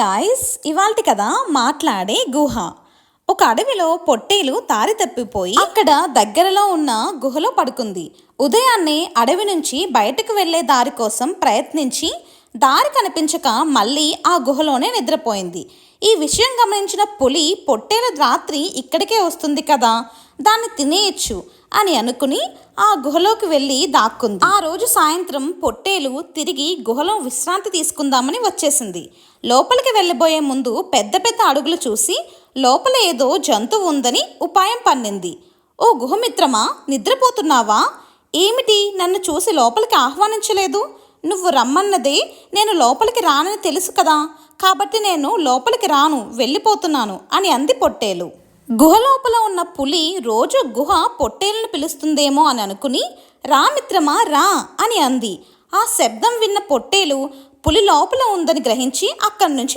Guys, ఇవాల్టి కథ మాట్లాడే గుహ. ఒక అడవిలో పొట్టేలు దారి తప్పిపోయి అక్కడ దగ్గరలో ఉన్న గుహలో పడుకుంది. ఉదయాన్నే అడవి నుంచి బయటకు వెళ్లే దారి కోసం ప్రయత్నించి దారి కనిపించక మళ్ళీ ఆ గుహలోనే నిద్రపోయింది. ఈ విషయం గమనించిన పులి పొట్టేలు రాత్రి ఇక్కడికే వస్తుంది కదా, దాన్ని తినేయచ్చు అని అనుకుని ఆ గుహలోకి వెళ్ళి దాక్కుంది. ఆ రోజు సాయంత్రం పొట్టేలు తిరిగి గుహలో విశ్రాంతి తీసుకుందామని వచ్చేసింది. లోపలికి వెళ్ళబోయే ముందు పెద్ద పెద్ద అడుగులు చూసి లోపల ఏదో జంతువు ఉందని ఉపాయం పన్నింది. ఓ గుహమిత్రమా, నిద్రపోతున్నావా? ఏమిటి, నన్ను చూసి లోపలికి ఆహ్వానించలేదు? నువ్వు రమ్మన్నదే నేను లోపలికి రానని తెలుసు కదా, కాబట్టి నేను లోపలికి రాను, వెళ్ళిపోతున్నాను అని అంది పొట్టేలు. గుహ లోపల ఉన్న పులి రోజు గుహ పొట్టేలును పిలుస్తుందేమో అని అనుకుని రా మిత్రమా రా అని అంది. ఆ శబ్దం విన్న పొట్టేలు పులి లోపల ఉందని గ్రహించి అక్కడి నుంచి